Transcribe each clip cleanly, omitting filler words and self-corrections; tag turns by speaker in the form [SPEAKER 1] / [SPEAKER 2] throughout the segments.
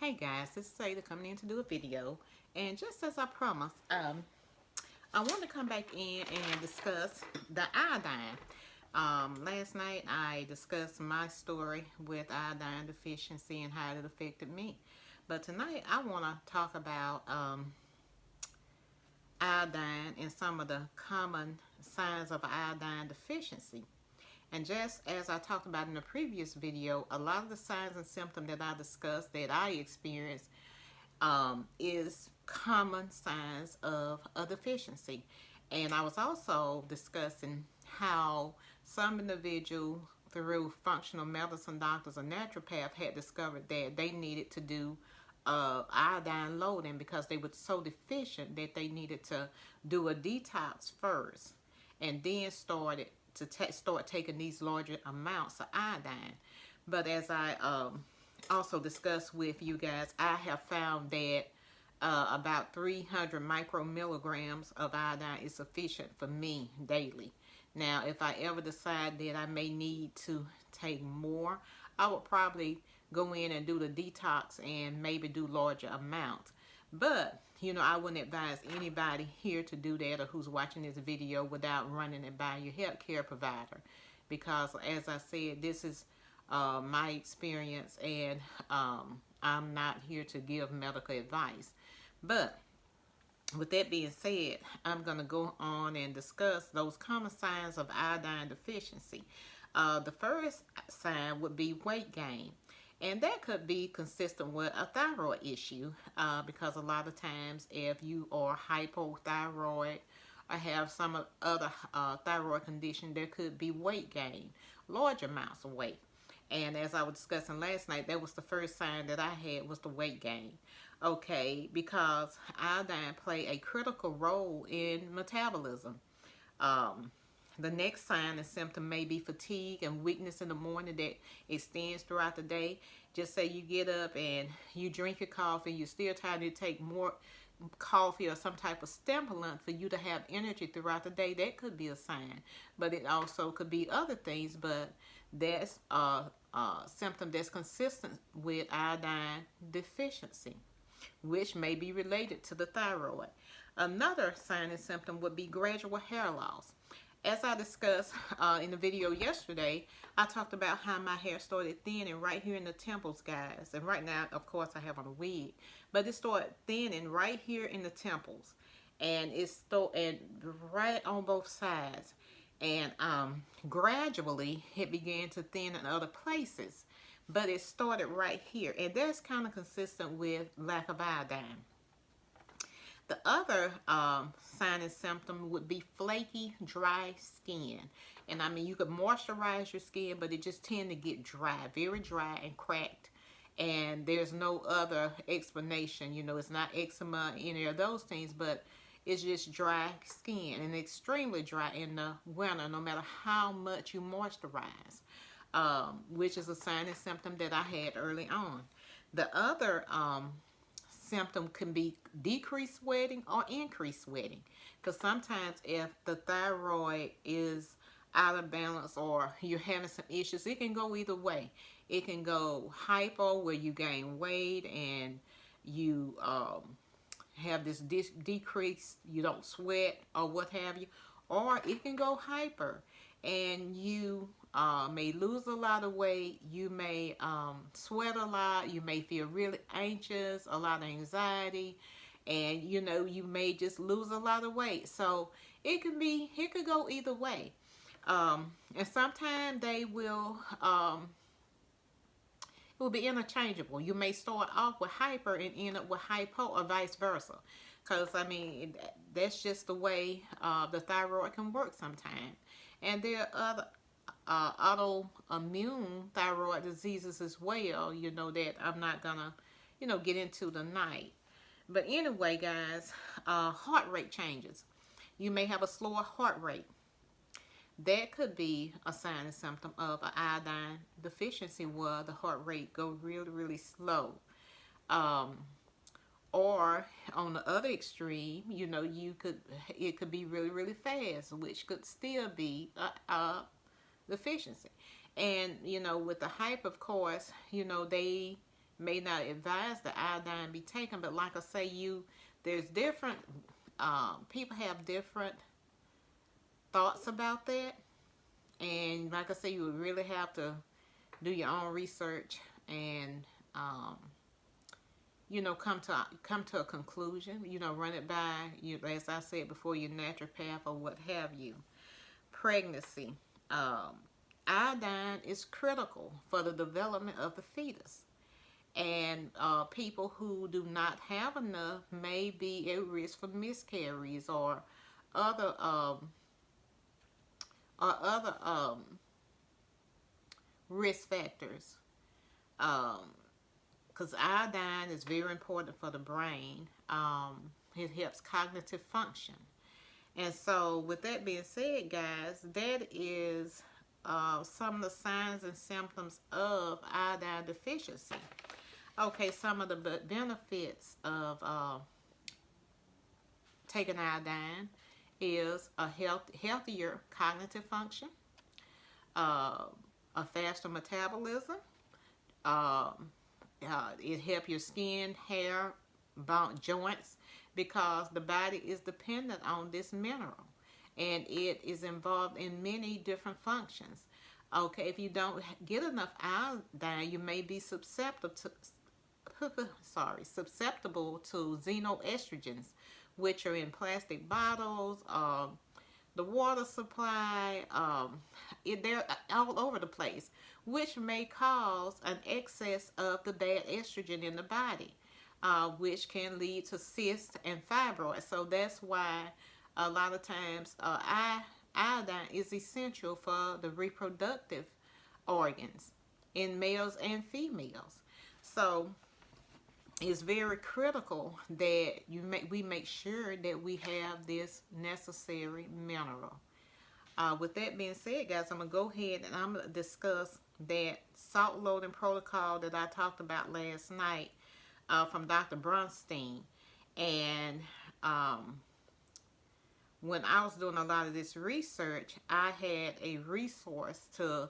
[SPEAKER 1] Hey guys, this is Ada coming in to do a video, and just as I promised, I want to come back in and discuss the iodine. Last night I discussed my story with iodine deficiency and how it affected me, but tonight I want to talk about iodine and some of the common signs of iodine deficiency. And just as I talked about in the previous video, a lot of the signs and symptoms that I discussed that I experienced is common signs of a deficiency. And I was also discussing how some individuals through functional medicine doctors or naturopath had discovered that they needed to do iodine loading because they were so deficient that they needed to do a detox first and then start taking these larger amounts of iodine. But as I also discussed with you guys, I have found that about 300 micromilligrams of iodine is sufficient for me daily. Now, if I ever decide that I may need to take more, I would probably go in and do the detox and maybe do larger amounts. But, I wouldn't advise anybody here to do that or who's watching this video without running it by your healthcare provider. Because, as I said, this is my experience, and I'm not here to give medical advice. But with that being said, I'm going to go on and discuss those common signs of iodine deficiency. The first sign would be weight gain. And that could be consistent with a thyroid issue because a lot of times if you are hypothyroid or have some other thyroid condition, there could be weight gain, large amounts of weight. And as I was discussing last night, that was the first sign that I had was the weight gain. Okay, because iodine play a critical role in metabolism. Um, the next sign and symptom may be fatigue and weakness in the morning that extends throughout the day. Just say you get up and you drink your coffee, you're still trying to take more coffee or some type of stimulant for you to have energy throughout the day. That could be a sign, but it also could be other things. But that's a symptom that's consistent with iodine deficiency, which may be related to the thyroid. Another sign and symptom would be gradual hair loss. As I discussed in the video yesterday, I talked about how my hair started thinning right here in the temples, guys. And right now, of course, I have on a wig. But it started thinning right here in the temples. And it's right on both sides. And gradually, it began to thin in other places. But it started right here. And that's kind of consistent with lack of iodine. The other sign and symptom would be flaky, dry skin. And I mean, you could moisturize your skin, but it just tend to get dry, very dry and cracked. And there's no other explanation. It's not eczema, any of those things, but it's just dry skin and extremely dry in the winter, no matter how much you moisturize, which is a sign and symptom that I had early on. The other symptom can be decreased sweating or increased sweating, because sometimes if the thyroid is out of balance or you're having some issues, it can go either way. It can go hypo, where you gain weight and you have this decrease, you don't sweat or what have you, or it can go hyper and you may lose a lot of weight, you may sweat a lot, you may feel really anxious, a lot of anxiety, and you may just lose a lot of weight. So it could go either way. And sometimes they will it will be interchangeable. You may start off with hyper and end up with hypo, or vice versa. Because, I mean, that's just the way the thyroid can work sometimes. And there are other autoimmune thyroid diseases as well, that I'm not going to, get into tonight. But anyway, guys, heart rate changes. You may have a slower heart rate. That could be a sign and symptom of an iodine deficiency, where the heart rate go really, really slow. Or on the other extreme, it could be really, really fast, which could still be a deficiency. And with the hype, of course, they may not advise the iodine be taken. But like I say, there's different people have different thoughts about that, and like I say, you would really have to do your own research and come to a conclusion. Run it by you, as I said before, your naturopath or what have you. Pregnancy. Iodine is critical for the development of the fetus, and people who do not have enough may be at risk for miscarriages or other risk factors. Because iodine is very important for the brain. It helps cognitive function. And so, with that being said, guys, that is some of the signs and symptoms of iodine deficiency. Okay, some of the benefits of taking iodine is a healthier cognitive function, a faster metabolism. It helps your skin, hair, bone, joints, because the body is dependent on this mineral, and it is involved in many different functions. Okay, if you don't get enough iodine, you may be susceptible to xenoestrogens, which are in plastic bottles, the water supply. They're all over the place, which may cause an excess of the bad estrogen in the body, which can lead to cysts and fibroids. So that's why a lot of times iodine is essential for the reproductive organs in males and females. So it's very critical that we make sure that we have this necessary mineral. With that being said, guys, I'm going to go ahead and I'm going to discuss that salt loading protocol that I talked about last night from Dr. Brunstein. And when I was doing a lot of this research, I had a resource to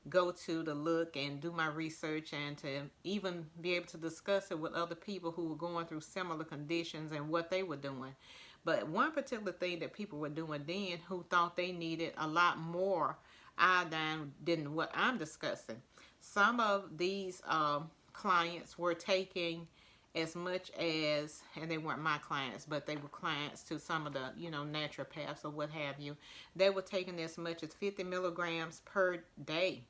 [SPEAKER 1] go to look and do my research, and to even be able to discuss it with other people who were going through similar conditions and what they were doing. But one particular thing that people were doing then, who thought they needed a lot more iodine than what I'm discussing. Some of these clients were taking as much as, and they weren't my clients, but they were clients to some of the, naturopaths or what have you. They were taking as much as 50 milligrams per day.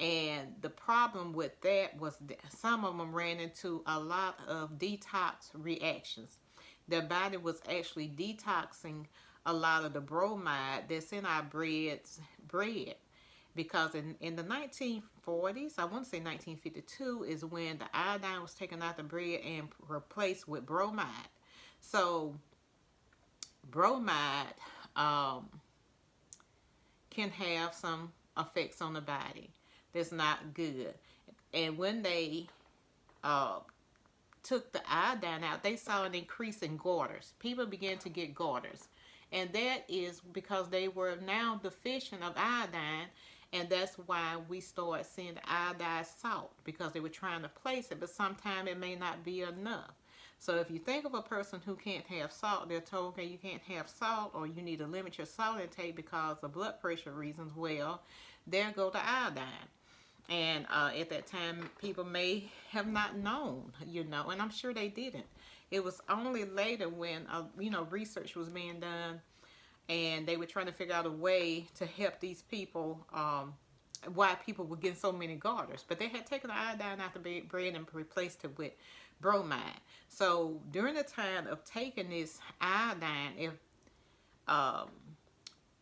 [SPEAKER 1] And the problem with that was that some of them ran into a lot of detox reactions. Their body was actually detoxing a lot of the bromide that's in our bread, because in the 1940s, I want to say 1952, is when the iodine was taken out the bread and replaced with bromide. So bromide can have some effects on the body that's not good. And when they took the iodine out, they saw an increase in goiters. People began to get goiters. And that is because they were now deficient of iodine. And that's why we started seeing the iodized salt, because they were trying to place it, but sometimes it may not be enough. So if you think of a person who can't have salt, they're told, okay, you can't have salt, or you need to limit your salt intake because of blood pressure reasons. Well, there go the iodine. And at that time, people may have not known, and I'm sure they didn't. It was only later when, research was being done, and they were trying to figure out a way to help these people, why people were getting so many goiters. But they had taken the iodine out the bread and replaced it with bromide. So during the time of taking this iodine, if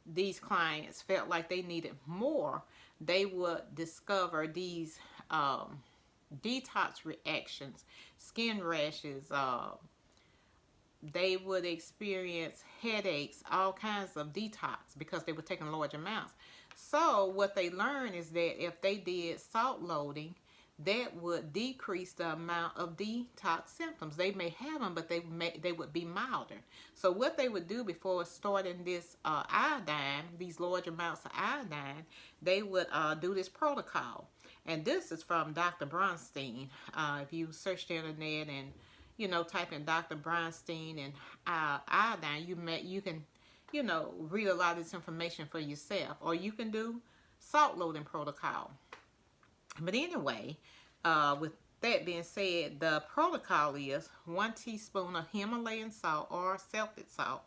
[SPEAKER 1] these clients felt like they needed more, they would discover these detox reactions, skin rashes, they would experience headaches, all kinds of detox, because they were taking large amounts. So what they learned is that if they did salt loading, that would decrease the amount of detox symptoms. They may have them, but they would be milder. So what they would do before starting this iodine, these large amounts of iodine, they would do this protocol. And this is from Dr. Bronstein. If you search the internet and type in Dr. Bronstein and iodine, you can read a lot of this information for yourself, or you can do salt loading protocol. But anyway, with that being said, the protocol is 1 teaspoon of Himalayan salt or Celtic salt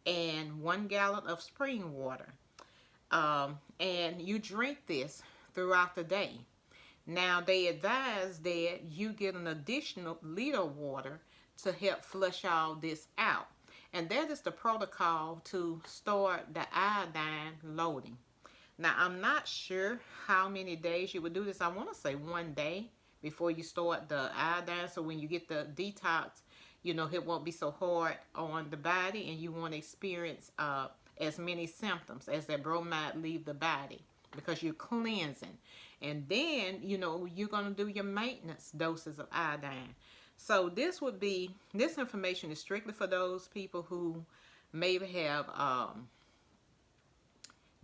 [SPEAKER 1] and 1 gallon of spring water. And you drink this throughout the day. Now, they advise that you get an additional liter of water to help flush all this out. And that is the protocol to start the iodine loading. Now, I'm not sure how many days you would do this. I want to say 1 day before you start the iodine. So when you get the detox, it won't be so hard on the body, and you won't experience as many symptoms as that bromide leave the body, because you're cleansing. And then, you're going to do your maintenance doses of iodine. So this information is strictly for those people who maybe have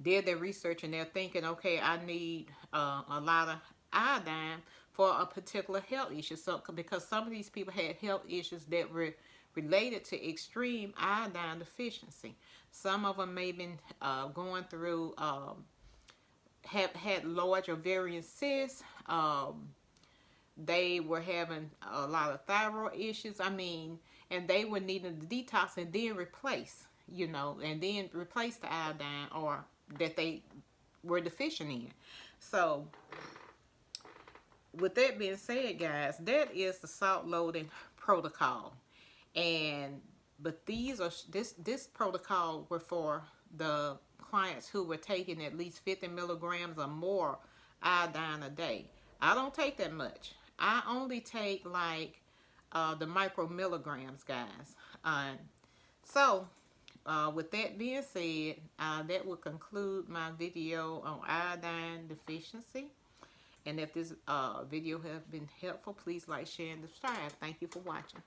[SPEAKER 1] did their research and they're thinking, okay, I need a lot of iodine for a particular health issue. So because some of these people had health issues that were related to extreme iodine deficiency. Some of them may have been going through, have had large ovarian cysts. They were having a lot of thyroid issues. And they were needing the detox and then replace, and then replace the iodine or that they were deficient in. So with that being said, guys, that is the salt loading protocol. But this protocol were for the clients who were taking at least 50 milligrams or more iodine a day. I don't take that much. I only take like the micromilligrams, guys. So with that being said, that will conclude my video on iodine deficiency. And if this video has been helpful, please like, share, and subscribe. Thank you for watching.